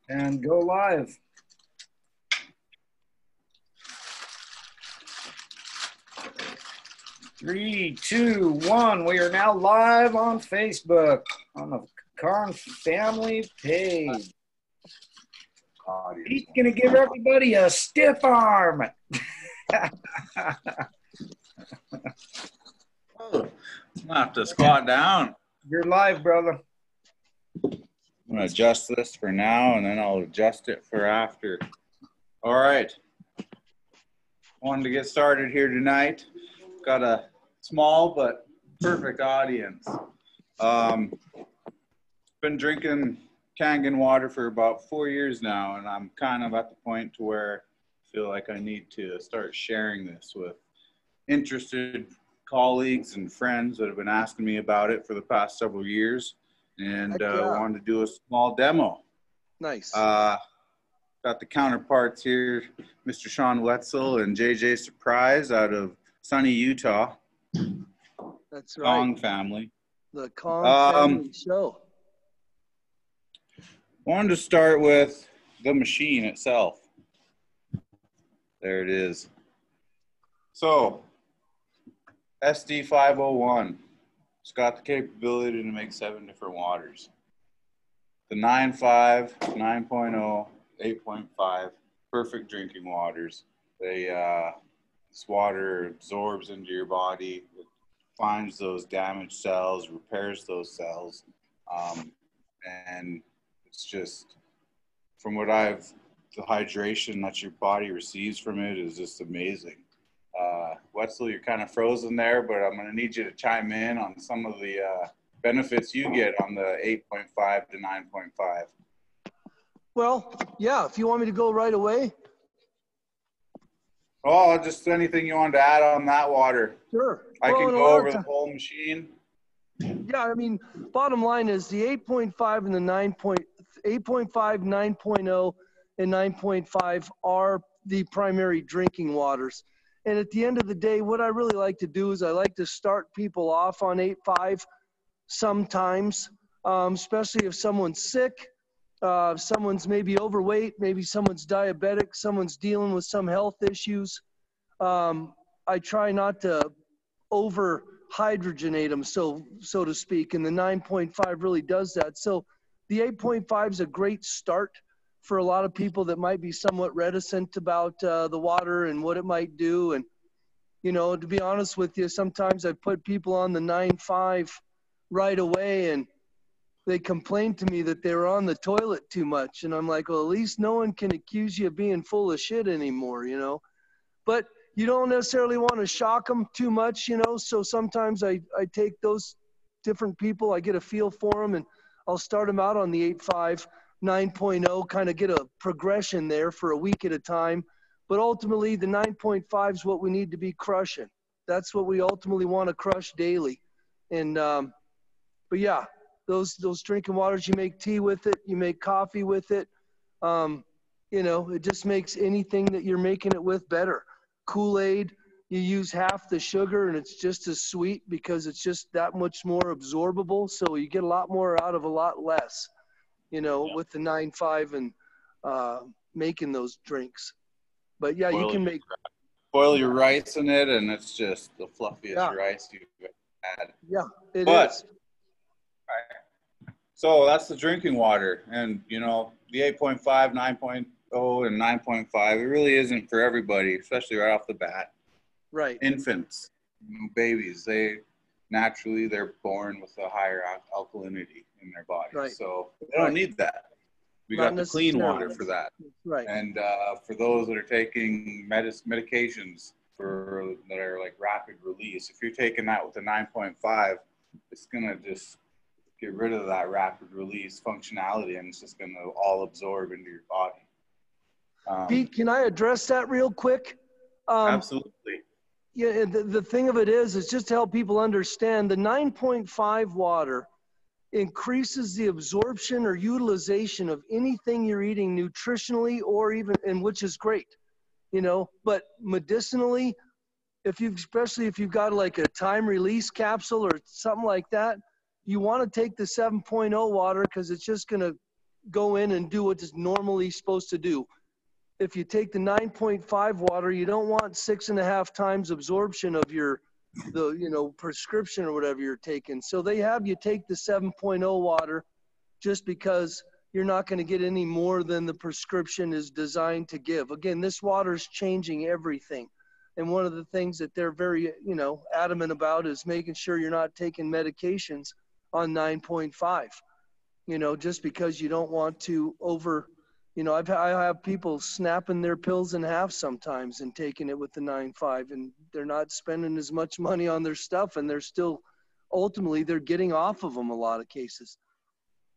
And go live. Three, two, one. We are now live on Facebook on the Karn family page. He's going to give everybody a stiff arm. Oh, I'm gonna have to squat down. You're live, brother. I'm gonna adjust this for now, and then I'll adjust it for after. All right. Wanted to get started here tonight. Got a small but perfect audience. Been drinking Kangen water for about 4 years now, and I'm kind of at the point to where I feel like I need to start sharing this with interested colleagues and friends that have been asking me about it for the past several years, and wanted to do a small demo. Nice. Got the counterparts here, Mr. Shawn Wetzel and JJ Surprise out of sunny Utah. That's right. Kong family. The Kong family show. Wanted to start with the machine itself. There it is. So, SD501. It's got the capability to make 7 different waters. The 9.5, 9.0, 8.5, perfect drinking waters. This water absorbs into your body, it finds those damaged cells, repairs those cells, and it's just, from what the hydration that your body receives from it is just amazing. Wetzel, you're kind of frozen there, but I'm going to need you to chime in on some of the benefits you get on the 8.5 to 9.5. Well, yeah, if you want me to go right away. Oh, just anything you wanted to add on that water. Sure. I can go over the whole machine. Yeah, I mean, bottom line is the 8.5 and the 8.5, 9.0, and 9.5 are the primary drinking waters. And at the end of the day, what I really like to do is I like to start people off on 8.5 sometimes, especially if someone's sick, someone's maybe overweight, maybe someone's diabetic, someone's dealing with some health issues. I try not to over hydrogenate them, so to speak, and the 9.5 really does that. So the 8.5 is a great start for a lot of people that might be somewhat reticent about the water and what it might do. And, you know, to be honest with you, sometimes I put people on the 9.5 right away and they complain to me that they were on the toilet too much. And I'm like, well, at least no one can accuse you of being full of shit anymore, you know. But you don't necessarily want to shock them too much, you know. So sometimes I take those different people, I get a feel for them, and I'll start them out on the 8.5, 9.0, kind of get a progression there for a week at a time. But ultimately, the 9.5 is what we need to be crushing. That's what we ultimately want to crush daily. And, but yeah, those drinking waters, you make tea with it, you make coffee with it. You know, it just makes anything that you're making it with better. Kool-Aid, you use half the sugar and it's just as sweet because it's just that much more absorbable. So you get a lot more out of a lot less, you know, with the 9.5 and making those drinks. But yeah, you can boil your rice in it, and it's just the fluffiest rice you've ever had. Yeah, it is. So that's the drinking water, and you know the 8.5, 9.0, and 9.5. It really isn't for everybody, especially right off the bat. Right. Infants, babies, they're born with a higher alkalinity in their body, so they don't need that. We got the clean water for that. Right. And for those that are taking medications that are like rapid release, if you're taking that with a 9.5, it's gonna just get rid of that rapid release functionality, and it's just gonna all absorb into your body. Pete, can I address that real quick? Absolutely. Yeah, the thing of it is just to help people understand, the 9.5 water increases the absorption or utilization of anything you're eating nutritionally or even, and which is great, you know, but medicinally, especially if you've got like a time release capsule or something like that, you want to take the 7.0 water because it's just going to go in and do what it's normally supposed to do. If you take the 9.5 water, you don't want 6.5 times absorption of the prescription or whatever you're taking. So they have you take the 7.0 water just because you're not going to get any more than the prescription is designed to give. Again, this water is changing everything. And one of the things that they're very, adamant about is making sure you're not taking medications on 9.5, just because you don't want to I have people snapping their pills in half sometimes and taking it with the 9.5, and they're not spending as much money on their stuff, and they're still, ultimately, they're getting off of them a lot of cases.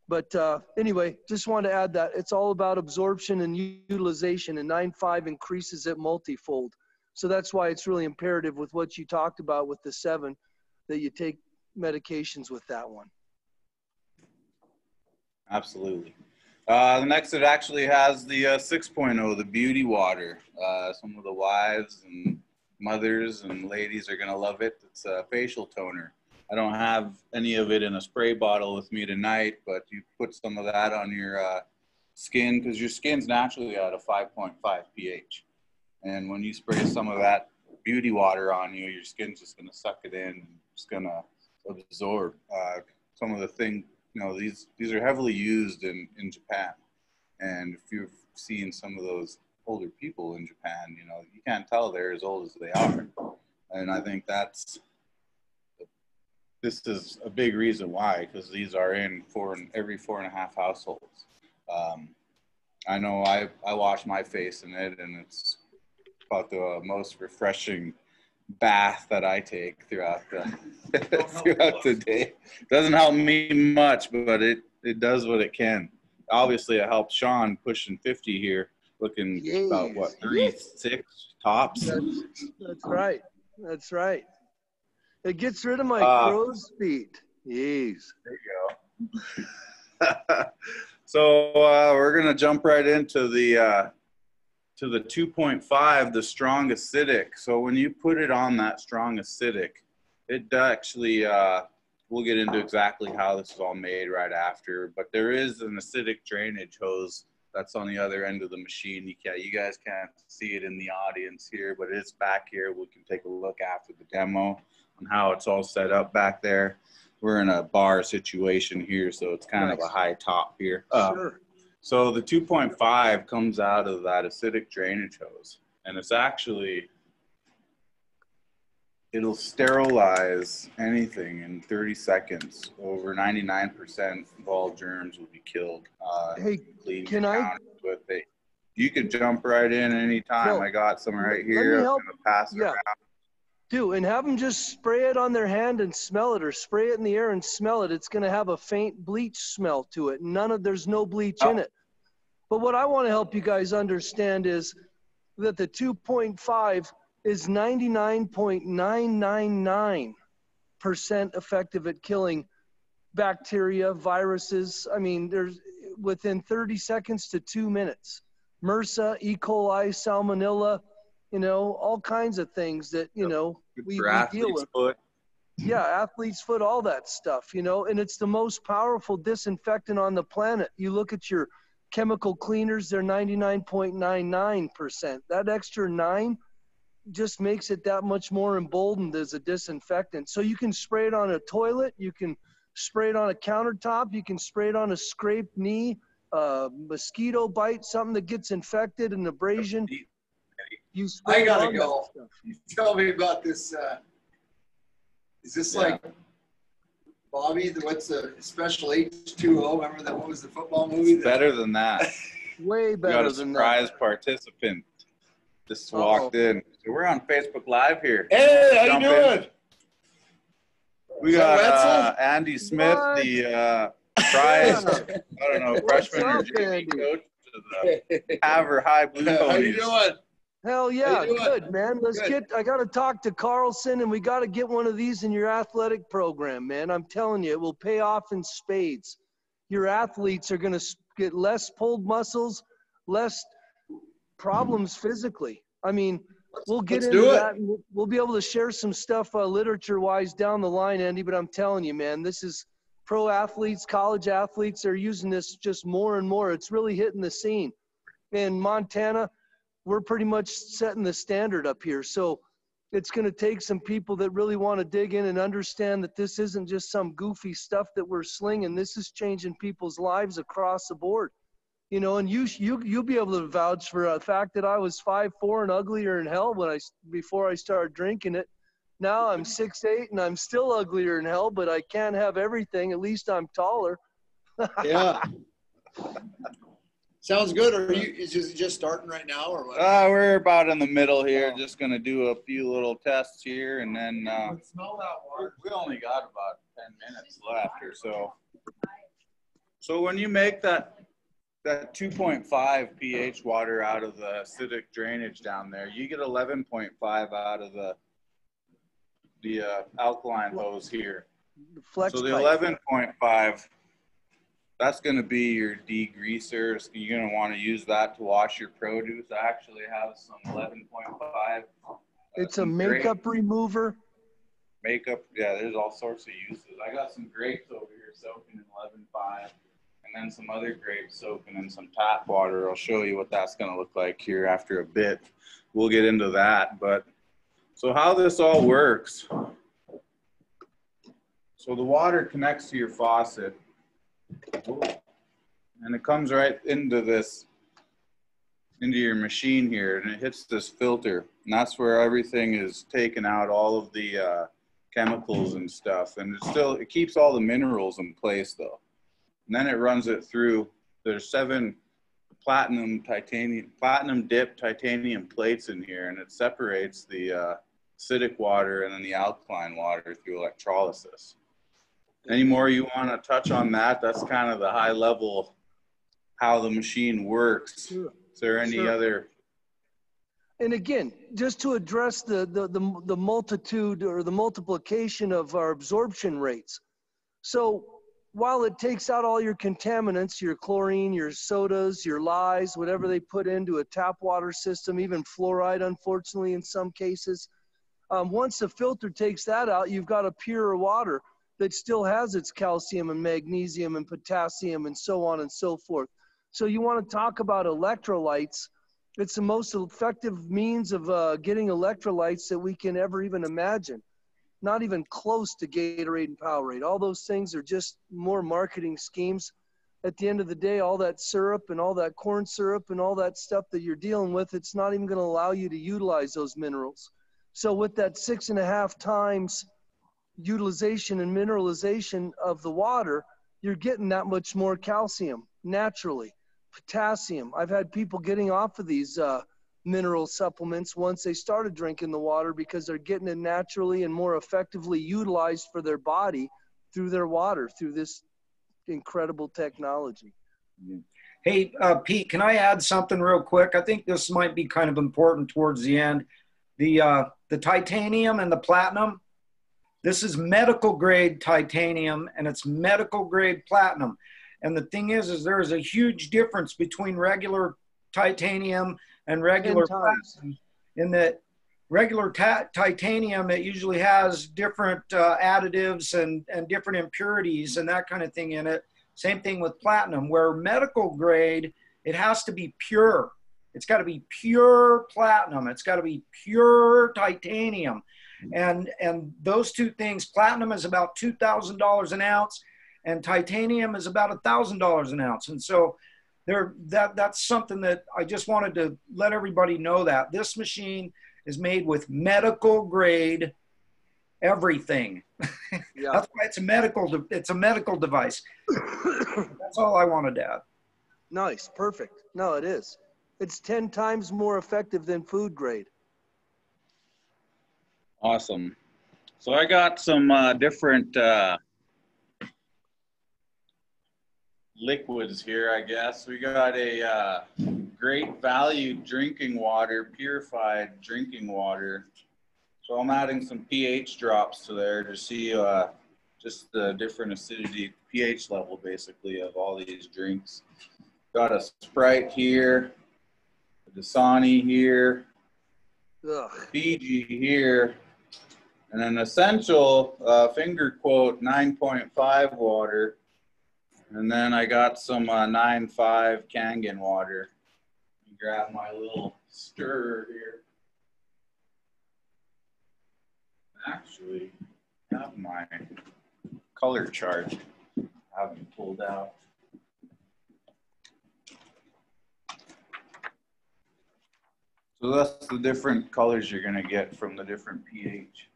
But anyway, just wanted to add that it's all about absorption and utilization, and 9.5 increases it multifold. So that's why it's really imperative with what you talked about with the 7, that you take medications with that one. Absolutely. The next, it actually has the 6.0, the beauty water. Some of the wives and mothers and ladies are going to love it. It's a facial toner. I don't have any of it in a spray bottle with me tonight, but you put some of that on your skin, because your skin's naturally at a 5.5 pH. And when you spray some of that beauty water on you, your skin's just going to suck it in. And it's going to absorb some of the things. These are heavily used in Japan. And if you've seen some of those older people in Japan, you can't tell they're as old as they are. And I think this is a big reason why, because these are in every 4.5 households. I know I wash my face in it, and it's about the most refreshing bath that I take throughout the day. Doesn't help me much, but it does what it can. Obviously, it helps Shawn pushing 50 here, looking about 36 tops. That's right. That's right. It gets rid of my crow's feet. Jeez. There you go. So we're gonna jump right into the 2.5, the strong acidic. So when you put it on that strong acidic, it actually, we'll get into exactly how this is all made right after, but there is an acidic drainage hose that's on the other end of the machine. You guys can't see it in the audience here, but it's back here. We can take a look after the demo on how it's all set up back there. We're in a bar situation here, so it's kind of a high top here. Sure. So the 2.5 comes out of that acidic drainage hose, and it's actually, it'll sterilize anything in 30 seconds. Over 99% of all germs will be killed. Hey, can I? With it. You can jump right in anytime. No, I got some right here. I'm going to pass it around. And have them just spray it on their hand and smell it, or spray it in the air and smell it. It's going to have a faint bleach smell to it. There's no bleach in it. But what I want to help you guys understand is that the 2.5 is 99.999% effective at killing bacteria, viruses. I mean, there's within 30 seconds to 2 minutes. MRSA, E. coli, salmonella, all kinds of things that, we deal with. Foot. Yeah, athlete's foot, all that stuff, and it's the most powerful disinfectant on the planet. You look at your chemical cleaners, they're 99.99%. That extra 9 just makes it that much more emboldened as a disinfectant. So you can spray it on a toilet, you can spray it on a countertop, you can spray it on a scraped knee, mosquito bite, something that gets infected, an abrasion. I gotta go. Tell me about this. Is this like Bobby? What's the special H2O? Remember that? What was the football movie? It's better than that. Way better than that. We got a surprise participant just walked in. So we're on Facebook Live here. Hey, how you doing? We got Andy Smith, the prize, freshman or junior coach of the Haver High Blue Ponies. How you doing? Hell yeah, good, man. I got to talk to Carlson, and we got to get one of these in your athletic program, man. I'm telling you, it will pay off in spades. Your athletes are going to get less pulled muscles, less problems physically. I mean, we'll get into that, and we'll be able to share some stuff literature-wise down the line, Andy, but I'm telling you, man, this is pro athletes, college athletes are using this just more and more. It's really hitting the scene. In Montana, we're pretty much setting the standard up here. So it's going to take some people that really want to dig in and understand that this isn't just some goofy stuff that we're slinging. This is changing people's lives across the board. You know, and you'll be able to vouch for the fact that I was 5'4" and uglier in hell before I started drinking it. Now I'm 6'8" and I'm still uglier in hell, but I can't have everything. At least I'm taller. Yeah. Sounds good. Is it just starting right now or what? We're about in the middle here. Just going to do a few little tests here, and then Smell that water. we only got about 10 minutes left or so. So when you make that 2.5 pH water out of the acidic drainage down there, you get 11.5 out of the alkaline hose here. Flex so the pipe. 11.5, that's going to be your degreaser. So you're going to want to use that to wash your produce. I actually have some 11.5. It's a makeup remover. Makeup, yeah, there's all sorts of uses. I got some grapes over here soaking in 11.5. And then some other grapes soaking in some tap water. I'll show you what that's going to look like here after a bit. We'll get into that. But so how this all works. So the water connects to your faucet. And it comes right into your machine here. And it hits this filter. And that's where everything is taken out, all of the chemicals and stuff. And it keeps all the minerals in place though. And then it runs it through. There's 7 platinum dip titanium plates in here, and it separates the acidic water and then the alkaline water through electrolysis. Any more you want to touch on that? That's kind of the high level how the machine works. Sure. Is there any other? And again, just to address the multitude or the multiplication of our absorption rates. So while it takes out all your contaminants, your chlorine, your sodas, your lyes, whatever they put into a tap water system, even fluoride, unfortunately, in some cases, once the filter takes that out, you've got a pure water that still has its calcium and magnesium and potassium and so on and so forth. So you want to talk about electrolytes. It's the most effective means of getting electrolytes that we can ever even imagine. Not even close to Gatorade and Powerade. All those things are just more marketing schemes. At the end of the day, all that syrup and all that corn syrup and all that stuff that you're dealing with, it's not even going to allow you to utilize those minerals. So with that 6.5 times utilization and mineralization of the water, you're getting that much more calcium naturally. Potassium. I've had people getting off of these mineral supplements once they started drinking the water because they're getting it naturally and more effectively utilized for their body through their water, through this incredible technology. Hey, Pete, can I add something real quick? I think this might be kind of important towards the end. The titanium and the platinum, this is medical grade titanium and it's medical grade platinum. And the thing is there is a huge difference between regular titanium and regular platinum, in that regular titanium, it usually has different additives and different impurities and that kind of thing in it. Same thing with platinum, where medical grade, it has to be pure. It's got to be pure platinum. It's got to be pure titanium. And those two things, platinum is about $2,000 an ounce and titanium is about $1,000 an ounce. And so that's something that I just wanted to let everybody know, that this machine is made with medical grade everything. Yeah. That's why it's a medical device. That's all I wanted to add. Nice. Perfect. No, it is. It's 10 times more effective than food grade. Awesome. So I got some different liquids here, I guess. We got a great value drinking water, purified drinking water. So I'm adding some pH drops to there to see just the different acidity, pH level basically of all these drinks. Got a Sprite here, a Dasani here, Fiji here, And an essential finger quote 9.5 water. And then I got some 9.5 Kangen water. Grab my little stirrer here. Actually, I have my color chart. I haven't pulled out. So that's the different colors you're going to get from the different pH.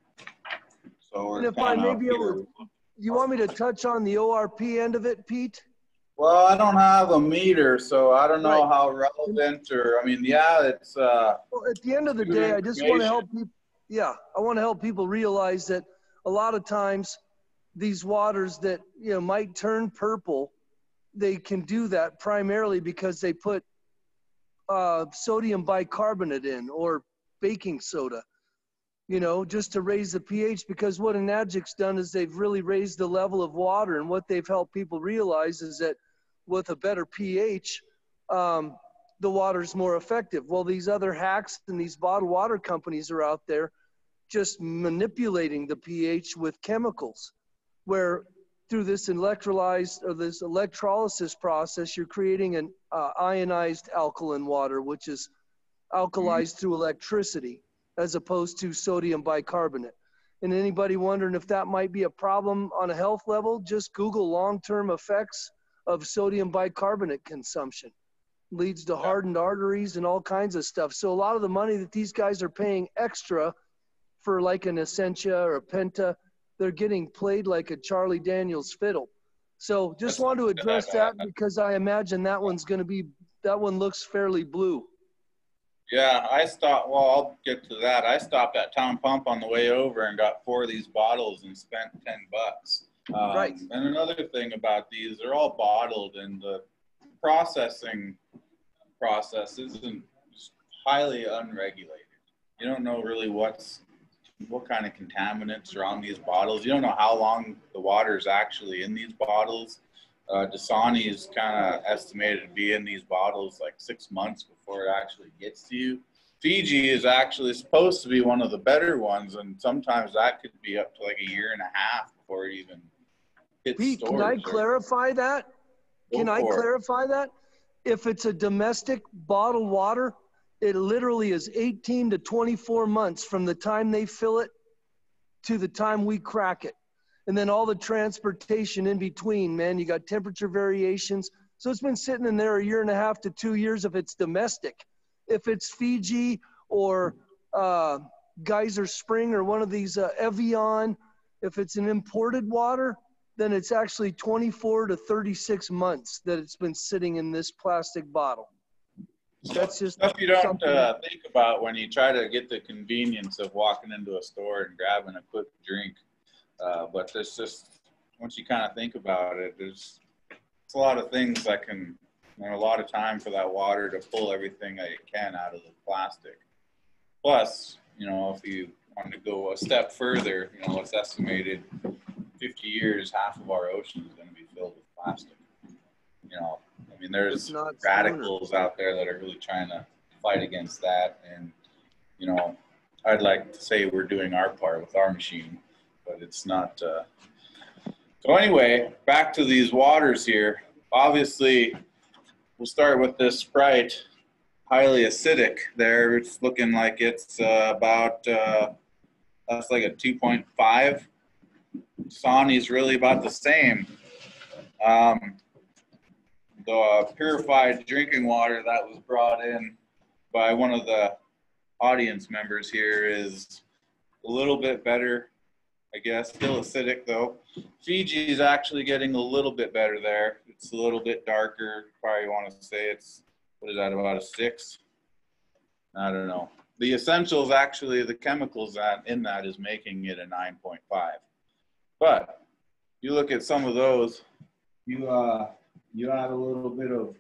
So we're and if I may be able to, you want me to touch on the ORP end of it, Pete? Well, I don't have a meter, so I don't know Right. how relevant or, I mean, yeah, it's well, at the end of the day, I just want to help people. Yeah, I want to help people realize that a lot of times these waters that, you know, might turn purple, they can do that primarily because they put sodium bicarbonate in or baking soda, you know, just to raise the pH, because what an adjunct's done is they've really raised the level of water, and what they've helped people realize is that with a better pH, the water's more effective. Well, these other hacks and these bottled water companies are out there just manipulating the pH with chemicals, where through this electrolyzed or this electrolysis process, you're creating an ionized alkaline water, which is alkalized through electricity as opposed to sodium bicarbonate. And anybody wondering if that might be a problem on a health level, just Google long-term effects of sodium bicarbonate consumption. Leads to hardened arteries and all kinds of stuff. So a lot of the money that these guys are paying extra for like an Essentia or a Penta, they're getting played like a Charlie Daniels fiddle. So just want to address that because I imagine that one's going to be, that one looks fairly blue. Yeah, I stopped, well, I'll get to that. I stopped at Town Pump on the way over and got 4 of these bottles and spent $10. Right. And another thing about these, they're all bottled, and the processing process isn't highly unregulated. You don't know really what kind of contaminants are on these bottles. You don't know how long the water is actually in these bottles. Dasani is kind of estimated to be in these bottles like 6 months before it actually gets to you. Fiji is actually supposed to be one of the better ones, and sometimes that could be up to like a year and a half before it even hits Pete, stores. can I clarify that? Can I clarify that? If it's a domestic bottled water, it literally is 18 to 24 months from the time they fill it to the time we crack it. And then all the transportation in between, man, you got temperature variations. So it's been sitting in there a year and a half to 2 years if it's domestic. If it's Fiji or Geyser Spring or one of these Evian, if it's an imported water, then it's actually 24 to 36 months that it's been sitting in this plastic bottle. That's just stuff you don't think about when you try to get the convenience of walking into a store and grabbing a quick drink. But there's just, once you kind of think about it, it's a lot of things that can, and a lot of time for that water to pull everything that it can out of the plastic. Plus, you know, if you want to go a step further, you know, it's estimated 50 years, half of our ocean is going to be filled with plastic. You know, I mean, there's radicals out there that are really trying to fight against that. And, you know, I'd like to say we're doing our part with our machine, but it's not. So anyway, back to these waters here. Obviously, we'll start with this Sprite, highly acidic there. It's looking like it's about, that's like a 2.5. Sawny's really about the same. The purified drinking water that was brought in by one of the audience members here is a little bit better, I guess. Still acidic though. Fiji is actually getting a little bit better there. It's a little bit darker. Probably want to say it's, what is that, about a 6? I don't know. The essentials, actually, the chemicals that in that is making it a 9.5. But you look at some of those, you add a little bit of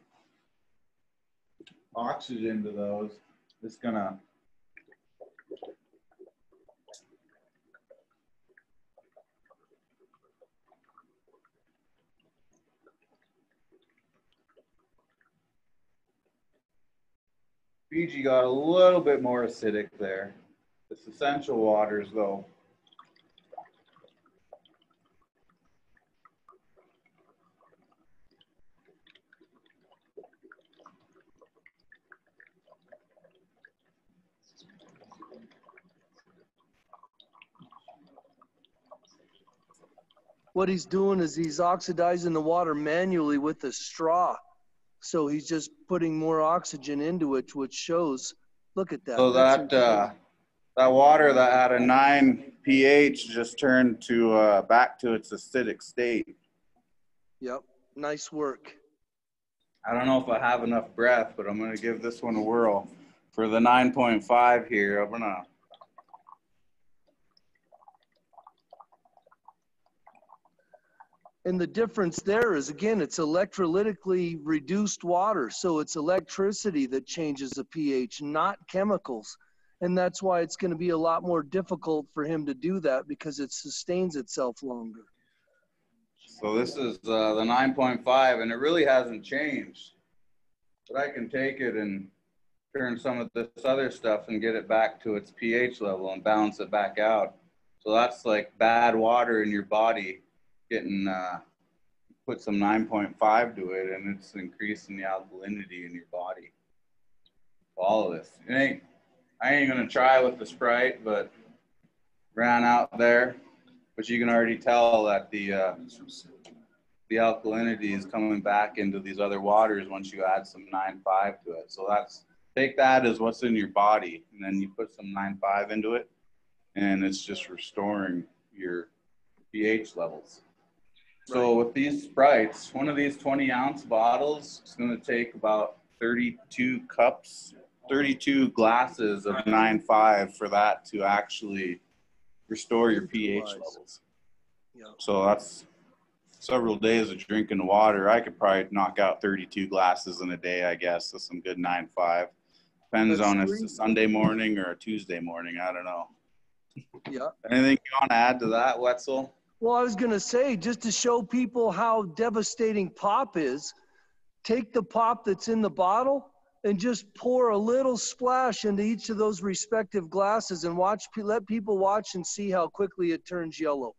oxygen to those, it's gonna Fiji got a little bit more acidic there. This essential waters though, what he's doing is he's oxidizing the water manually with a straw. So he's just putting more oxygen into it, which shows, look at that. So that water that had a 9 pH just turned to back to its acidic state. Yep, nice work. I don't know if I have enough breath, but I'm going to give this one a whirl. For the 9.5 here, I'm going to. And the difference there is, again, it's electrolytically reduced water. So it's electricity that changes the pH, not chemicals. And that's why it's going to be a lot more difficult for him to do that, because it sustains itself longer. So this is the 9.5, and it really hasn't changed. But I can take it and turn some of this other stuff and get it back to its pH level and balance it back out. So that's like bad water in your body getting put some 9.5 to it, and it's increasing the alkalinity in your body. All of this. I ain't gonna try with the Sprite, but ran out there. But you can already tell that the alkalinity is coming back into these other waters once you add some 9.5 to it. So take that as what's in your body, and then you put some 9.5 into it, and it's just restoring your pH levels. So with these Sprites, one of these 20-ounce bottles is going to take about 32 glasses of 9.5 for that to actually restore your pH levels. Yep. So that's several days of drinking water. I could probably knock out 32 glasses in a day, I guess, with some good 9.5. Depends on if it's a Sunday morning or a Tuesday morning. I don't know. Yeah. Anything you want to add to that, Wetzel? Well, I was going to say, just to show people how devastating pop is, take the pop that's in the bottle and just pour a little splash into each of those respective glasses and let people watch and see how quickly it turns yellow.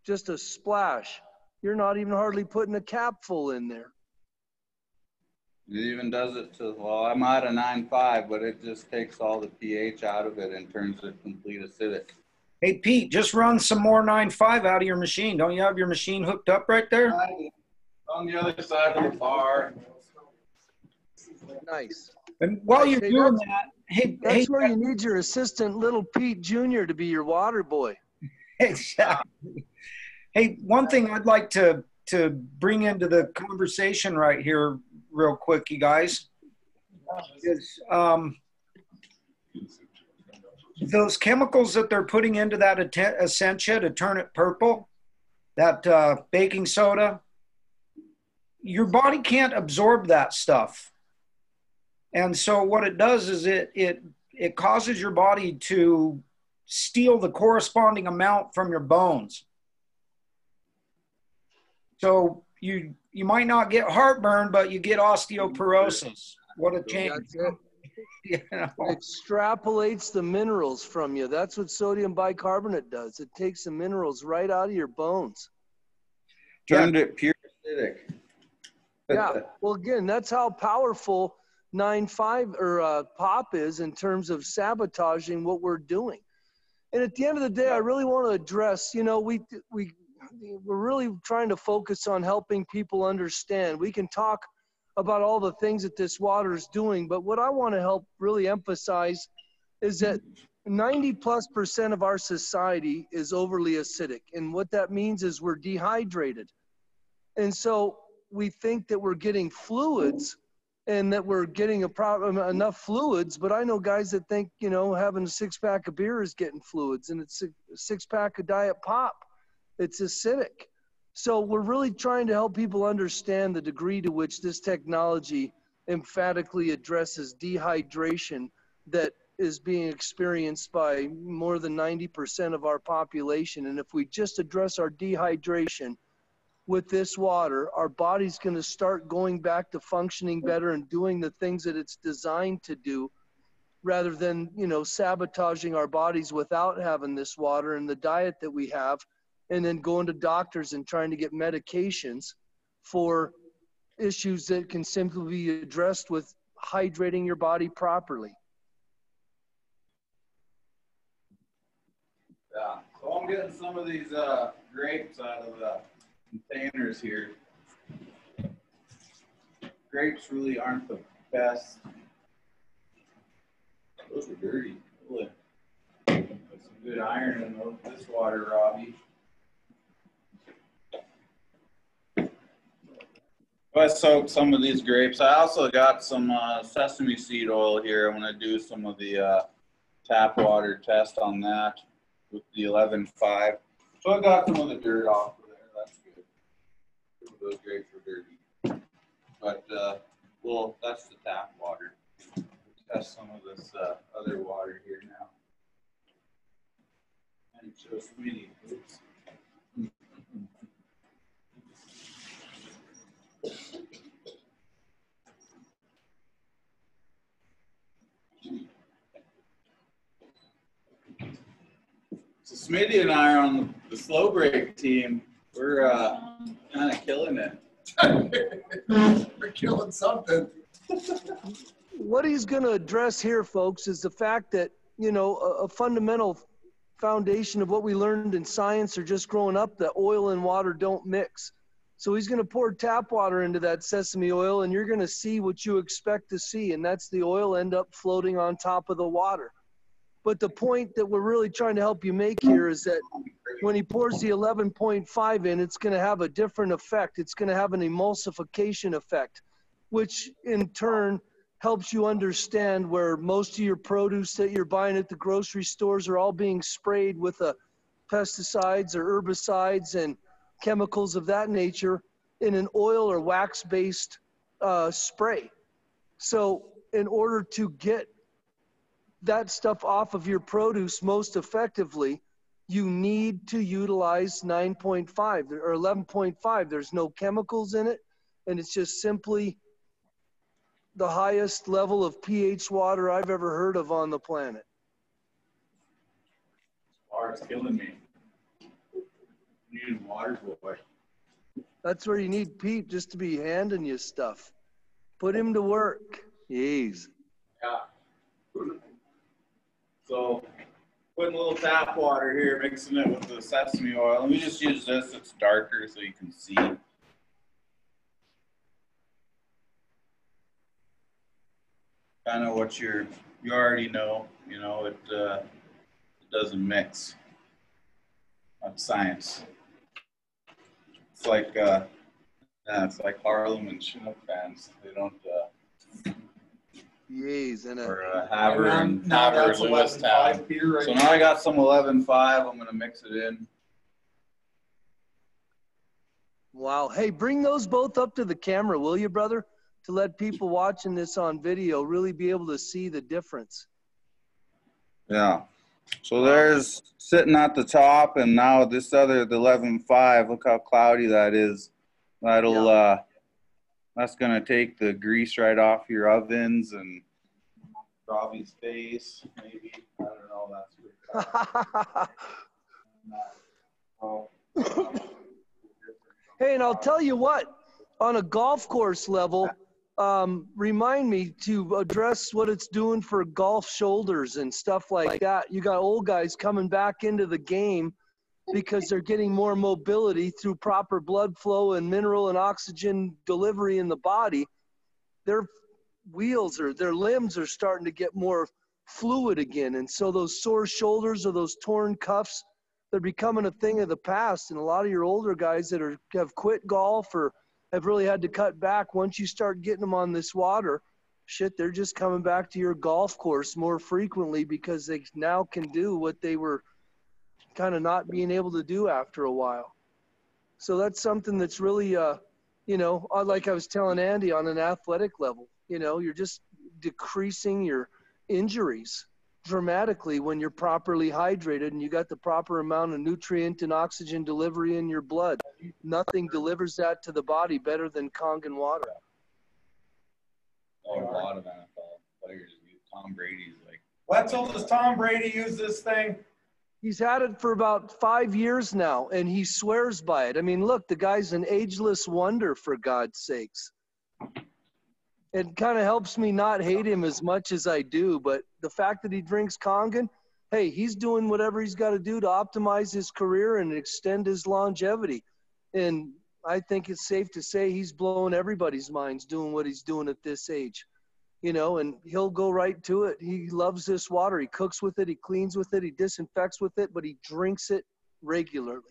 Just a splash. You're not even hardly putting a capful in there. It even does it to, well, I'm at a 9.5, but it just takes all the pH out of it and turns it complete acidic. Hey, Pete, just run some more 9.5 out of your machine. Don't you have your machine hooked up right there? On the other side of the bar. Nice. And while you're doing that, that's where you need your assistant, little Pete Jr., to be your water boy. Exactly. Hey, one thing I'd like to bring into the conversation right here real quick, you guys, is those chemicals that they're putting into that Essentia to turn it purple, that baking soda, your body can't absorb that stuff. And so what it does is it causes your body to steal the corresponding amount from your bones. So you might not get heartburn, but you get osteoporosis. What a change. That's it. You know? It extrapolates the minerals from you. That's what sodium bicarbonate does. It takes the minerals right out of your bones. Turned it pure acidic. Yeah. Well, again, that's how powerful 9.5 or pop is in terms of sabotaging what we're doing. And at the end of the day, I really want to address, we're really trying to focus on helping people understand. We can talk about all the things that this water is doing, but what I want to help really emphasize is that 90+% of our society is overly acidic. And what that means is we're dehydrated. And so we think that we're getting fluids and that we're getting enough fluids, but I know guys that think, having a 6-pack of beer is getting fluids, and it's a 6-pack of Diet Pop. It's acidic. So we're really trying to help people understand the degree to which this technology emphatically addresses dehydration that is being experienced by more than 90% of our population. And if we just address our dehydration with this water, our body's going to start going back to functioning better and doing the things that it's designed to do, rather than, sabotaging our bodies without having this water and the diet that we have, and then going to doctors and trying to get medications for issues that can simply be addressed with hydrating your body properly. I'm getting some of these grapes out of the containers here. Grapes really aren't the best. Those are dirty. There's some good iron in this water, Robbie. I soaked some of these grapes. I also got some sesame seed oil here. I'm going to do some of the tap water test on that with the 11.5. So I got some of the dirt off of there. That's good. Those grapes are dirty. But, well, that's the tap water. We'll test some of this other water here now. And show Smitty. Oops. So Smitty and I are on the slow break team. We're kind of killing it. We're killing something. What he's going to address here, folks, is the fact that, you know, a fundamental foundation of what we learned in science or just growing up, that oil and water don't mix. So he's going to pour tap water into that sesame oil, and you're going to see what you expect to see, and that's the oil end up floating on top of the water. But the point that we're really trying to help you make here is that when he pours the 11.5 in, it's going to have a different effect. It's going to have an emulsification effect, which in turn helps you understand where most of your produce that you're buying at the grocery stores are all being sprayed with pesticides or herbicides and chemicals of that nature in an oil or wax-based spray. So in order to get that stuff off of your produce most effectively, you need to utilize 9.5 or 11.5. There's no chemicals in it, and it's just simply the highest level of pH water I've ever heard of on the planet. Water's killing me. Need water, boy. That's where you need Pete just to be handing you stuff. Put him to work. Jeez. Yeah. So, putting a little tap water here, mixing it with the sesame oil. Let me just use this. It's darker so you can see. Kind of what you already know. You know, it doesn't mix. That's science. It's like it's like Harlem and Chinook fans. They don't. Jeez, and or Haver and Lewistown. Right, so now I got some 11.5. I'm gonna mix it in. Wow. Hey, bring those both up to the camera, will you, brother? To let people watching this on video really be able to see the difference. Yeah. So there's sitting at the top, and now this other, the 11.5. Look how cloudy that is. That'll that's gonna take the grease right off your ovens and Robbie's face, maybe. I don't know. That's Hey, and I'll tell you what, on a golf course level, remind me to address what it's doing for golf shoulders and stuff like that. You got old guys coming back into the game because they're getting more mobility through proper blood flow and mineral and oxygen delivery in the body. Their wheels or their limbs are starting to get more fluid again. And so those sore shoulders or those torn cuffs, they're becoming a thing of the past. And a lot of your older guys that have quit golf or have really had to cut back, once you start getting them on this water, shit, they're just coming back to your golf course more frequently because they now can do what they were kind of not being able to do after a while. So that's something that's really, you know, like I was telling Andy, on an athletic level, you know, you're just decreasing your injuries dramatically when you're properly hydrated and you got the proper amount of nutrient and oxygen delivery in your blood. Nothing delivers that to the body better than Kangen water. A lot of NFL players use Tom Brady's like. Wetzel, does Tom Brady use this thing? He's had it for about 5 years now, and he swears by it. I mean, look, the guy's an ageless wonder, for God's sakes. It kind of helps me not hate him as much as I do, but the fact that he drinks Kangen, hey, he's doing whatever he's got to do to optimize his career and extend his longevity. And I think it's safe to say he's blowing everybody's minds doing what he's doing at this age. You know, and he'll go right to it. He loves this water. He cooks with it. He cleans with it. He disinfects with it, but he drinks it regularly.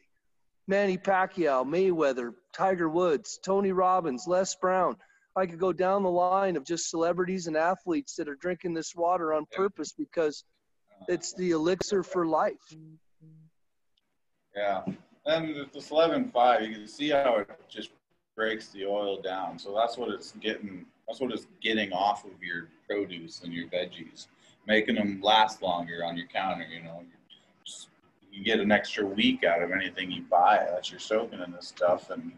Manny Pacquiao, Mayweather, Tiger Woods, Tony Robbins, Les Brown. I could go down the line of just celebrities and athletes that are drinking this water on purpose because it's the elixir for life. Yeah. And this 11.5, you can see how it just breaks the oil down. So that's what it's getting. That's what it's getting off of your produce and your veggies, making them last longer on your counter. You know, you get an extra week out of anything you buy that you're soaking in this stuff, and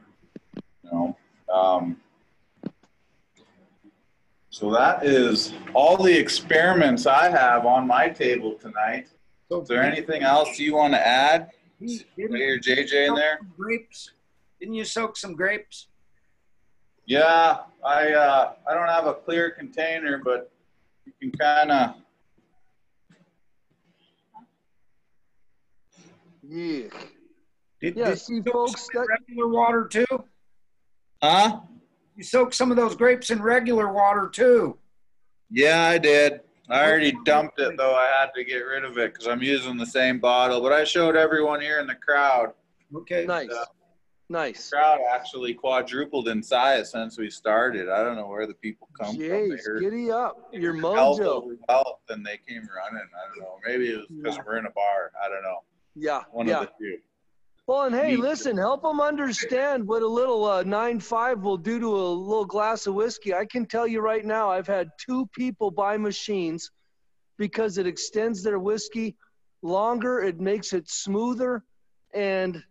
you know. So that is all the experiments I have on my table tonight. So is there anything else you want to add? Your JJ in there? Grapes? Didn't you soak some grapes? Yeah, I don't have a clear container, but you can kind of. Yeah. Did see, you soak folks, some in regular water too? Huh? You soak some of those grapes in regular water too. Yeah, I did. I already dumped it, though. I had to get rid of it because I'm using the same bottle. But I showed everyone here in the crowd. Okay. Nice. Nice. The crowd actually quadrupled in size since we started. I don't know where the people come from. Jeez, giddy up. Your Health mojo. over wealth, and they came running. I don't know. Maybe it was because we're in a bar. I don't know. Yeah. One of the two. Well, and hey, listen, help them understand what a little 9.5 will do to a little glass of whiskey. I can tell you right now, I've had 2 people buy machines because it extends their whiskey longer, it makes it smoother, and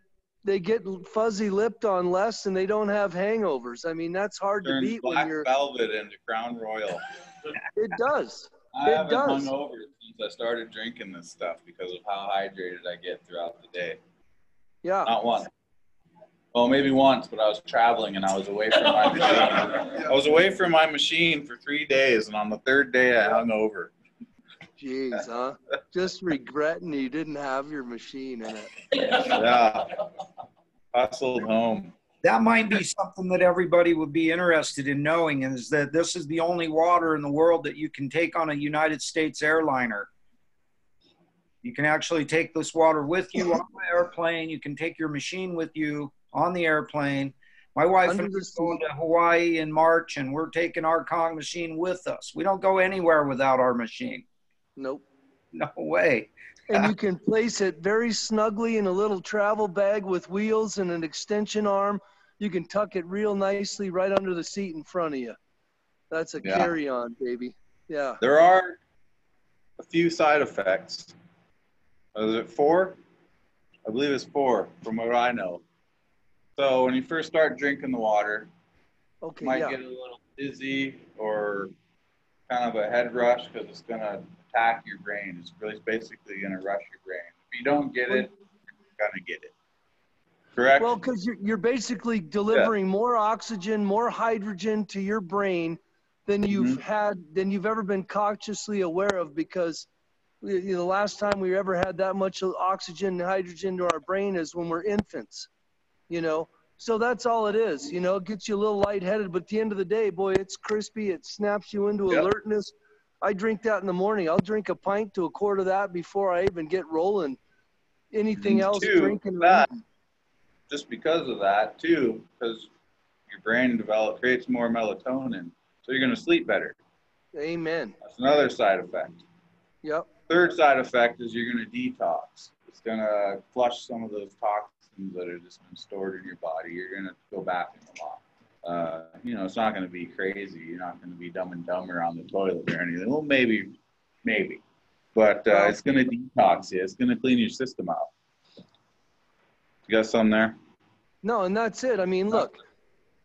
they get fuzzy lipped on less, and they don't have hangovers. I mean, that's hard to beat when you're Velvet into Crown Royal. It does. I haven't hung over since I started drinking this stuff because of how hydrated I get throughout the day. Yeah. Not once. Well, maybe once, but I was traveling and I was away from my machine. I was away from my machine for 3 days, and on the 3rd day I hung over. Jeez, huh? Just regretting you didn't have your machine in it. Yeah. Hustled home. That might be something that everybody would be interested in knowing, is that this is the only water in the world that you can take on a United States airliner. You can actually take this water with you on the airplane. You can take your machine with you on the airplane. My wife and I are going to Hawaii in March, and we're taking our Kong machine with us. We don't go anywhere without our machine. Nope. No way. And you can place it very snugly in a little travel bag with wheels and an extension arm. You can tuck it real nicely right under the seat in front of you. That's a carry-on, baby. Yeah. There are a few side effects. Is it 4? I believe it's 4 from what I know. So when you first start drinking the water, you might get a little dizzy or kind of a head rush because it's going to attack your brain. It's really basically going to rush your brain. If you don't get it, you're going to get it. Correct? Well, because you're basically delivering more oxygen, more hydrogen to your brain than you've ever been consciously aware of, because the last time we ever had that much oxygen and hydrogen to our brain is when we're infants, So that's all it is, it gets you a little lightheaded, but at the end of the day, boy, it's crispy. It snaps you into alertness. I drink that in the morning. I'll drink a pint to a quart of that before I even get rolling. Anything else, drinking. Just because of that, too, because your brain creates more melatonin, so you're going to sleep better. Amen. That's another side effect. Yep. Third side effect is you're going to detox. It's going to flush some of those toxins that are just been stored in your body. You're going to go back in a lot. It's not going to be crazy. You're not going to be dumb and dumber on the toilet or anything. Well, maybe. But it's going to detox you. It's going to clean your system out. You got something there? No, and that's it. I mean, look,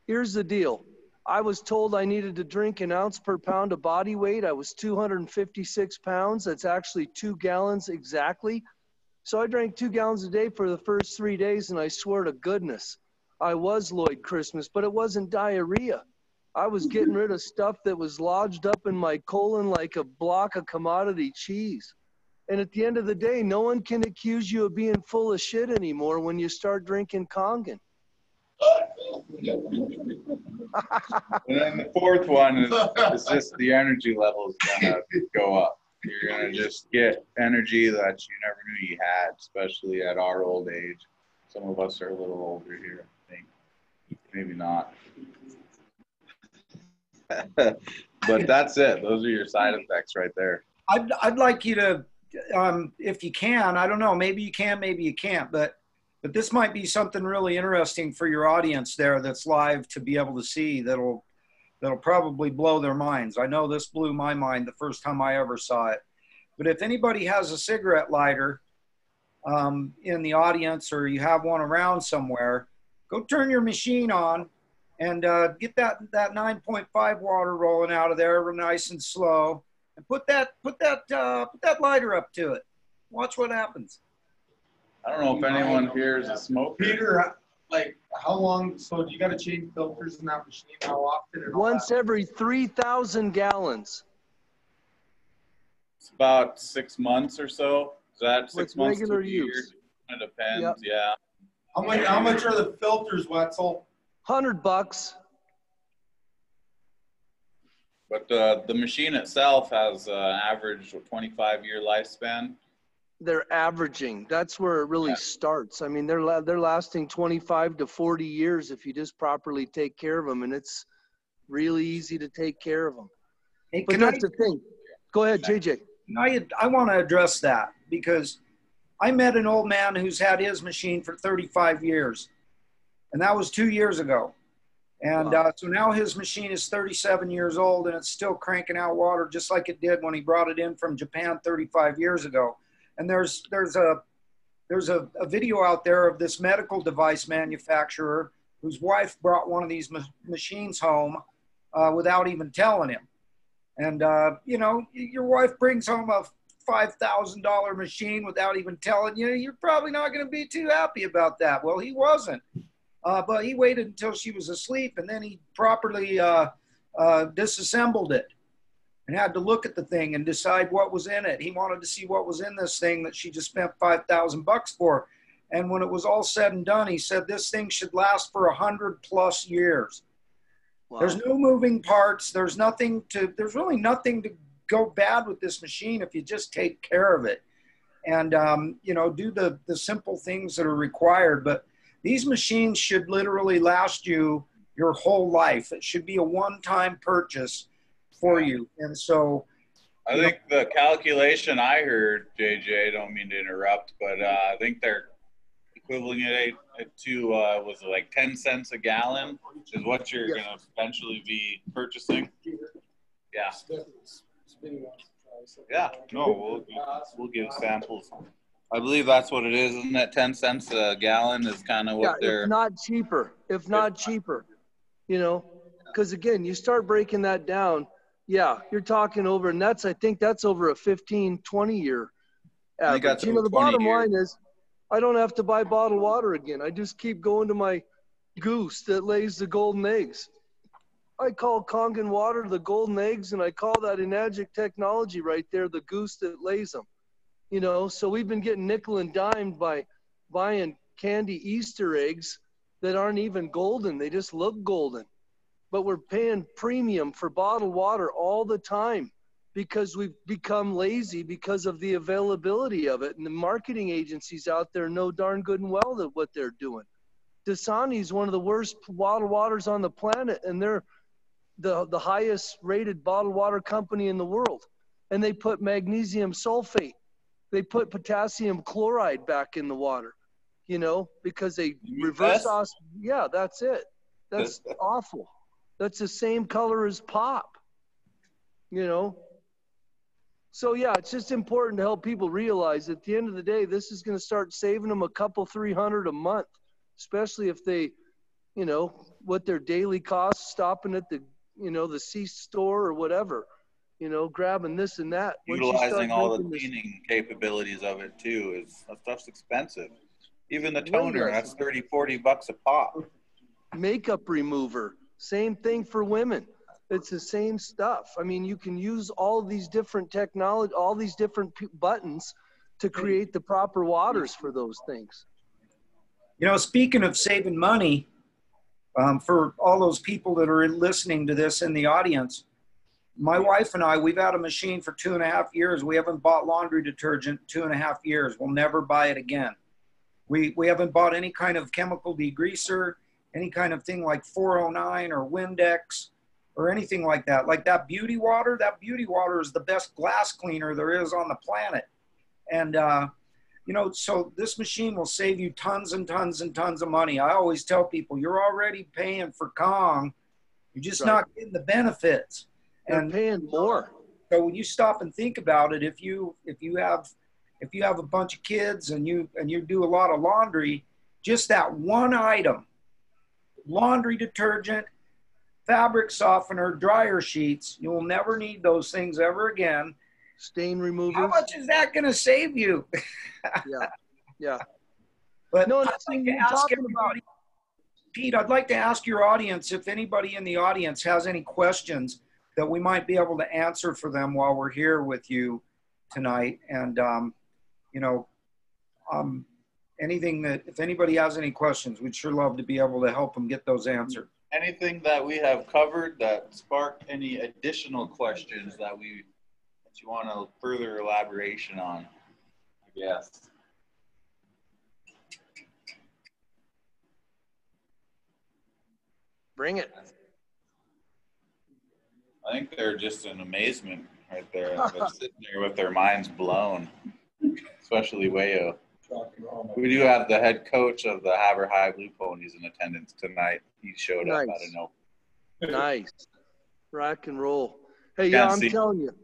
here's the deal. I was told I needed to drink an ounce per pound of body weight. I was 256 pounds. That's actually 2 gallons exactly. So I drank 2 gallons a day for the first 3 days, and I swear to goodness, I was Lloyd Christmas, but it wasn't diarrhea. I was getting rid of stuff that was lodged up in my colon like a block of commodity cheese. And at the end of the day, no one can accuse you of being full of shit anymore when you start drinking Kangen. And then the fourth one is just the energy levels gonna go up. You're gonna just get energy that you never knew you had, especially at our old age. Some of us are a little older here, I think. Maybe not. But that's it. Those are your side effects right there. I'd like you to, if you can, I don't know, maybe you can, maybe you can't, but this might be something really interesting for your audience there that's live to be able to see that'll probably blow their minds. I know this blew my mind the first time I ever saw it. But if anybody has a cigarette lighter in the audience, or you have one around somewhere, go turn your machine on and get that 9.5 water rolling out of there nice and slow, and put that lighter up to it. Watch what happens. I don't know if anyone here is a smoker. Peter, like, how long, so do you got to change filters in that machine? How often? And Once every 3,000 gallons. It's about 6 months or so. Is that 6 months regular to a use. year? It depends, Yep. yeah. How much are the filters, Wetzel? $100. But the machine itself has an average 25-year lifespan. They're averaging. That's where it really starts. I mean, they're lasting 25 to 40 years if you just properly take care of them, and it's really easy to take care of them. Hey, But that's the thing. Go ahead, JJ. I want to address that, because I met an old man who's had his machine for 35 years, and that was 2 years ago. And so now his machine is 37 years old, and it's still cranking out water just like it did when he brought it in from Japan 35 years ago. And there's a video out there of this medical device manufacturer whose wife brought one of these machines home without even telling him. And, you know, your wife brings home a $5,000 machine without even telling you, you're probably not going to be too happy about that. Well, he wasn't. But he waited until she was asleep, and then he properly disassembled it and had to look at the thing and decide what was in it. He wanted to see what was in this thing that she just spent $5,000 for. And when it was all said and done, he said this thing should last for 100+ years. Wow. There's no moving parts. There's really nothing to go bad with this machine if you just take care of it and, you know, do the simple things that are required. But these machines should literally last you your whole life. It should be a one-time purchase for you. And so I think the calculation I heard, JJ, don't mean to interrupt, but I think they're equivalent it to was it like 10 cents a gallon, which is what you're going to eventually be purchasing. Yeah. Yeah. No, we'll give samples. I believe that's what it is, isn't that 10 cents a gallon is kind of what they're... if not cheaper, you know, because again, you start breaking that down, you're talking over, and I think that's over a 15, 20 year average. You know, the bottom line is I don't have to buy bottled water again. I just keep going to my goose that lays the golden eggs. I call Kangen water the golden eggs, and I call that Enagic technology right there the goose that lays them. You know, so we've been getting nickel and dimed by buying candy Easter eggs that aren't even golden. They just look golden. But we're paying premium for bottled water all the time because we've become lazy because of the availability of it. And the marketing agencies out there know darn good and well that what they're doing. Dasani's one of the worst bottled waters on the planet, and they're the highest rated bottled water company in the world. And they put magnesium sulfate. They put potassium chloride back in the water, you know, because they reverse osmosis. Yeah, that's it. That's awful. That's the same color as pop, you know. So, yeah, it's just important to help people realize at the end of the day, this is going to start saving them a couple, $300 a month, especially if they, you know, what their daily costs, stopping at the, you know, the C-store or whatever. You know, grabbing this and that. Utilizing all the cleaning capabilities of it too that stuff's expensive. Even the toner, that's $30, $40 a pop. Makeup remover, same thing for women. It's the same stuff. I mean, you can use all these different technology, all these different buttons to create the proper waters for those things. You know, speaking of saving money, for all those people that are listening to this in the audience, my wife and I, we've had a machine for 2.5 years. We haven't bought laundry detergent in 2.5 years. We'll never buy it again. We haven't bought any kind of chemical degreaser, any kind of thing like 409 or Windex or anything like that. Like that beauty water is the best glass cleaner there is on the planet. And, you know, so this machine will save you tons and tons and tons of money. I always tell people, you're already paying for Kong. You're just not getting the benefits. And paying more. So when you stop and think about it, if you have a bunch of kids and you do a lot of laundry, just that one item, laundry detergent, fabric softener, dryer sheets, you will never need those things ever again. Stain removers. How much is that going to save you? Yeah. But no, I'd like to ask everybody, Pete, I'd like to ask your audience, if anybody in the audience has any questions that we might be able to answer for them while we're here with you tonight. And, you know, anything that, if anybody has any questions, we'd sure love to be able to help them get those answered. Anything that we have covered that sparked any additional questions that you want a further elaboration on, I guess. Bring it. I think they're just in amazement right there. They're sitting there with their minds blown, especially Wayo. We do have the head coach of the Haber High Blue Ponies in attendance tonight. He showed up. I don't know. Nice. Rock and roll. Hey, yeah, I'm telling you,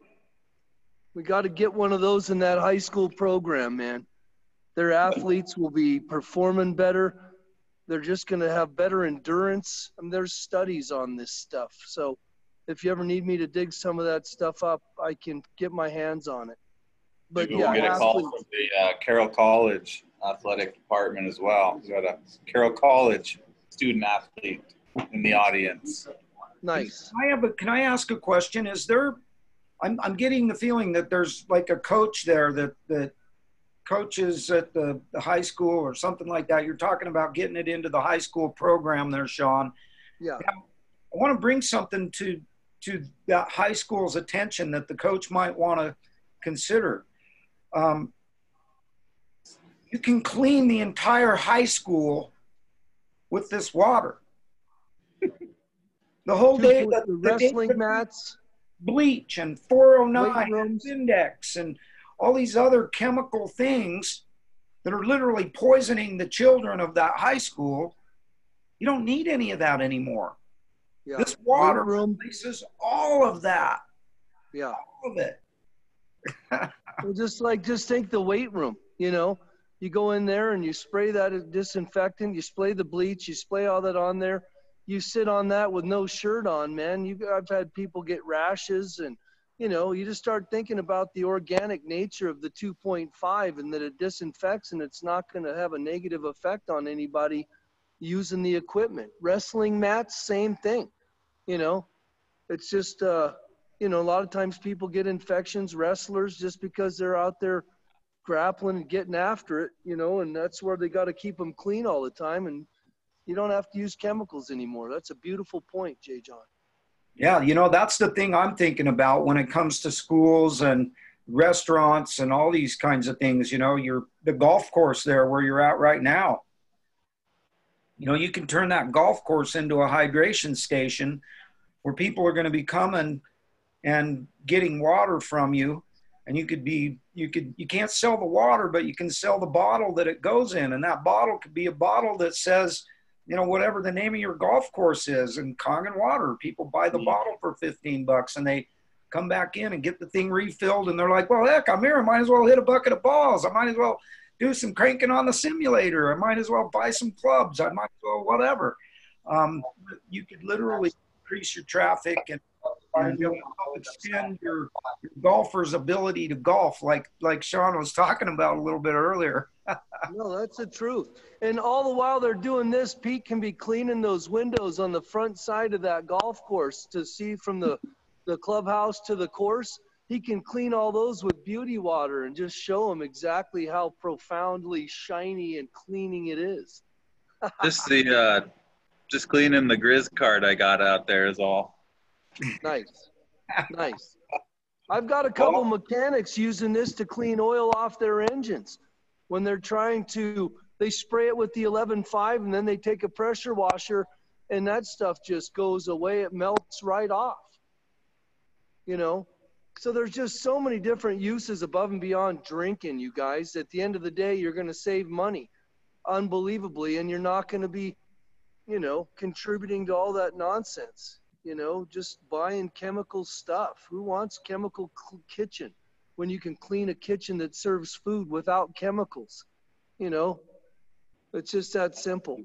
we got to get one of those in that high school program, man. Their athletes will be performing better. They're just going to have better endurance. I mean, there's studies on this stuff. So if you ever need me to dig some of that stuff up, I can get my hands on it. But maybe we'll get a call from the Carroll College athletic department as well. We got a Carroll College student athlete in the audience. Nice. Can I ask a question? Is there, I'm getting the feeling that there's like a coach there that coaches at the high school or something like that. You're talking about getting it into the high school program there, Shawn. Yeah. Now, I want to bring something to that high school's attention that the coach might want to consider. You can clean the entire high school with this water. The whole day, the wrestling mats, bleach and 409 and Index and all these other chemical things that are literally poisoning the children of that high school. You don't need any of that anymore. Yeah. This water replaces all of that. Yeah. All of it. Well, just take the weight room, you know. You go in there and you spray that disinfectant, you spray the bleach, you spray all that on there. You sit on that with no shirt on, man. I've had people get rashes and, you know, you just start thinking about the organic nature of the 2.5 and that it disinfects and it's not going to have a negative effect on anybody using the equipment. Wrestling mats, same thing. You know, it's just, you know, a lot of times people get infections, wrestlers, just because they're out there grappling and getting after it, you know, and that's where they got to keep them clean all the time. And you don't have to use chemicals anymore. That's a beautiful point, J. John. Yeah, you know, that's the thing I'm thinking about when it comes to schools and restaurants and all these kinds of things. You know, the golf course there where you're at right now. You know, you can turn that golf course into a hydration station where people are going to be coming and getting water from you. And you can't sell the water, but you can sell the bottle that it goes in. And that bottle could be a bottle that says, you know, whatever the name of your golf course is, and Kangen water. People buy the bottle for $15 and they come back in and get the thing refilled. And they're like, well, heck, I'm here. I might as well hit a bucket of balls. I might as well do some cranking on the simulator. I might as well buy some clubs. I might as well, whatever. You could literally increase your traffic and and it'll help extend your golfer's ability to golf, like Shawn was talking about a little bit earlier. No, that's the truth. And all the while they're doing this, Pete can be cleaning those windows on the front side of that golf course to see from the clubhouse to the course. He can clean all those with beauty water and just show them exactly how profoundly shiny and cleaning it is. Just cleaning the Grizz card I got out there is all. Nice. Nice. I've got a couple mechanics using this to clean oil off their engines. When they're they spray it with the 11.5 and then they take a pressure washer and that stuff just goes away. It melts right off, you know? So there's just so many different uses above and beyond drinking, you guys. At the end of the day, you're going to save money unbelievably, and you're not going to be, you know, contributing to all that nonsense, you know, just buying chemical stuff. Who wants chemical kitchen when you can clean a kitchen that serves food without chemicals? You know, it's just that simple.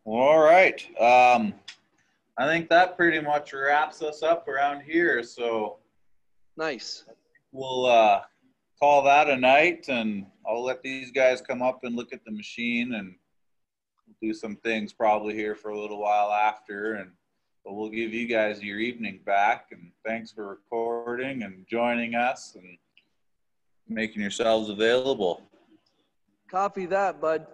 All right. I think that pretty much wraps us up around here. So nice. We'll call that a night, and I'll let these guys come up and look at the machine and do some things probably here for a little while after, but we'll give you guys your evening back. And thanks for recording and joining us and making yourselves available. Copy that, bud.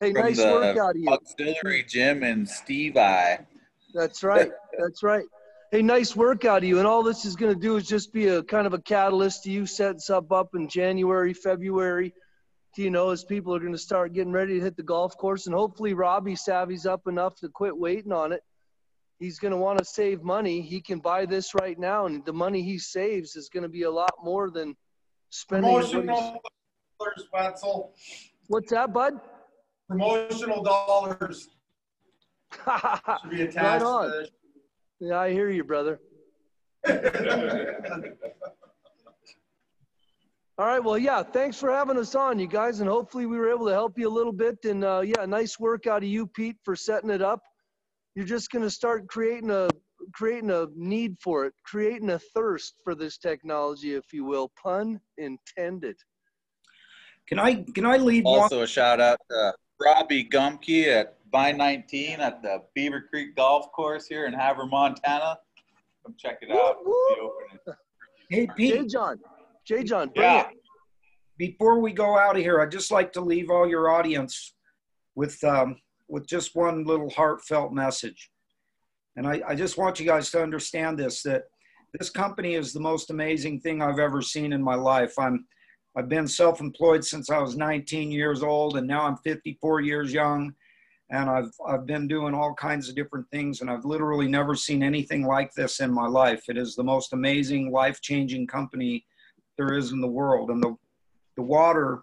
Hey, nice work out of you. Auxiliary Gym in Steve I. That's right. That's right. Hey, nice work out of you. And all this is going to do is just be a kind of a catalyst to you setting stuff up in January, February, you know, as people are going to start getting ready to hit the golf course. And hopefully Robbie savvy's up enough to quit waiting on it. He's going to want to save money. He can buy this right now, and the money he saves is going to be a lot more than spending. Promotional dollars, Wetzel. What's that, bud? Promotional dollars. Should be attached right on. to this. Yeah, I hear you, brother. All right, well, yeah, thanks for having us on, you guys, and hopefully we were able to help you a little bit. And, yeah, nice work out of you, Pete, for setting it up. You're just going to start creating a need for it, creating a thirst for this technology, if you will, pun intended. Can I leave also a shout out to Robbie Gumke at Vine 19 at the Beaver Creek Golf Course here in Havre, Montana. Come check it out. Hey, Pete. J. John, bring it. Before we go out of here, I'd just like to leave all your audience with just one little heartfelt message. And I just want you guys to understand that this company is the most amazing thing I've ever seen in my life. I've been self-employed since I was 19 years old, and now I'm 54 years young. And I've been doing all kinds of different things, and I've literally never seen anything like this in my life. It is the most amazing, life-changing company there is in the world. And the water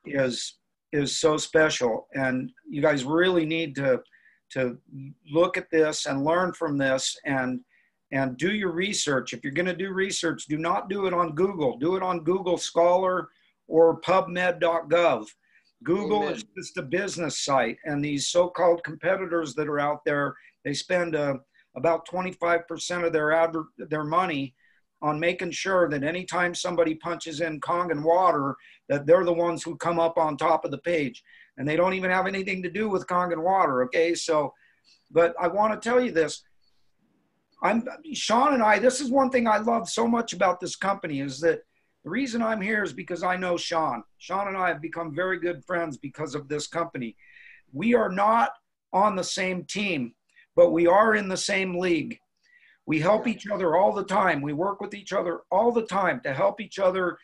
is so special. And you guys really need to look at this and learn from this and do your research. If you're going to do research, do not do it on Google. Do it on Google Scholar or PubMed.gov. Google is just a business site, and these so-called competitors that are out there, they spend about 25% of their money on making sure that anytime somebody punches in Kangen water, that they're the ones who come up on top of the page. And they don't even have anything to do with Kangen water, okay? So, but I want to tell you this. Shawn and I, this is one thing I love so much about this company, is that the reason I'm here is because I know Shawn. Shawn and I have become very good friends because of this company. We are not on the same team, but we are in the same league. We help each other all the time. We work with each other all the time to help each other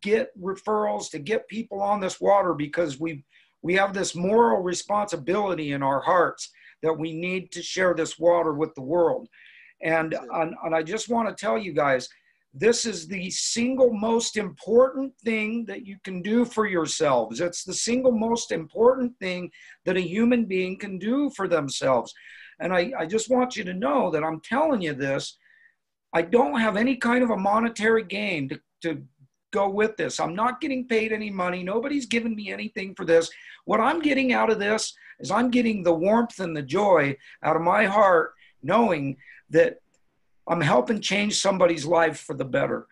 get referrals, to get people on this water, because we have this moral responsibility in our hearts that we need to share this water with the world. And I just want to tell you guys, this is the single most important thing that you can do for yourselves. It's the single most important thing that a human being can do for themselves. And I just want you to know that I'm telling you this. I don't have any kind of a monetary gain to go with this. I'm not getting paid any money. Nobody's giving me anything for this. What I'm getting out of this is I'm getting the warmth and the joy out of my heart knowing that I'm helping change somebody's life for the better.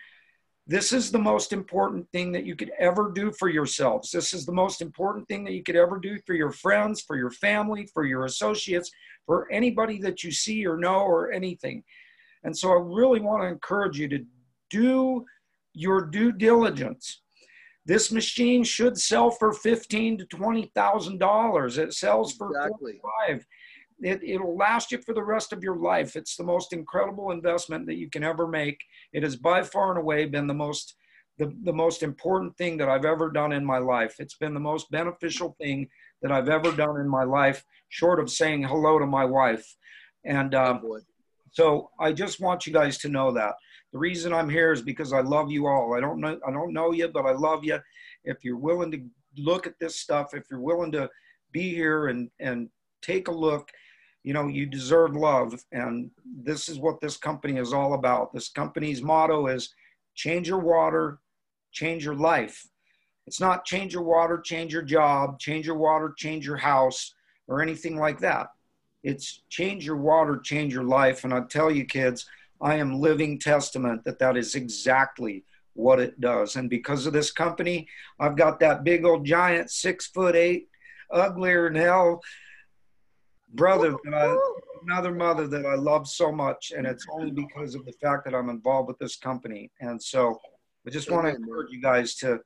This is the most important thing that you could ever do for yourselves. This is the most important thing that you could ever do for your friends, for your family, for your associates, for anybody that you see or know or anything. And so I really want to encourage you to do your due diligence. This machine should sell for $15,000 to $20,000. It sells for $45,000. It'll last you for the rest of your life. It's the most incredible investment that you can ever make. It has by far and away been the most important thing that I've ever done in my life. It's been the most beneficial thing that I've ever done in my life, short of saying hello to my wife. And so I just want you guys to know that. The reason I'm here is because I love you all. I don't know you, but I love you. If you're willing to look at this stuff, if you're willing to be here and take a look, you know, you deserve love. And this is what this company is all about. This company's motto is change your water, change your life. It's not change your water, change your job, change your water, change your house, or anything like that. It's change your water, change your life. And I tell you, kids, I am living testament that that is exactly what it does. And because of this company, I've got that big old giant 6'8", uglier than hell brother, another mother that I love so much. And it's only because of the fact that I'm involved with this company. And so I just want to encourage you guys to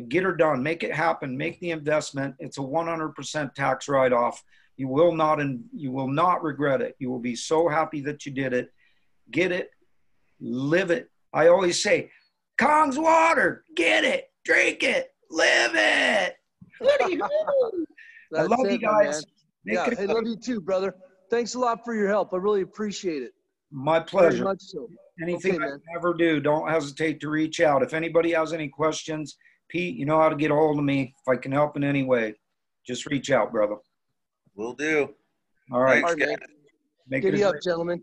get her done, make it happen, make the investment. It's a 100% tax write-off. You will not regret it. You will be so happy that you did it. Get it, live it. I always say, Kong's water, get it, drink it, live it. I love you guys. Yeah, I love you too, brother. Thanks a lot for your help. I really appreciate it. My pleasure. Very much so. Anything I can ever do, don't hesitate to reach out. If anybody has any questions, Pete, you know how to get a hold of me. If I can help in any way, just reach out, brother. Will do. All right. Giddy up, gentlemen.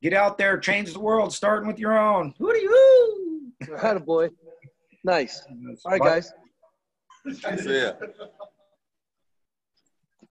Get out there, change the world, starting with your own. Hooty-hoo! Attaboy. Nice. All right, guys. See ya.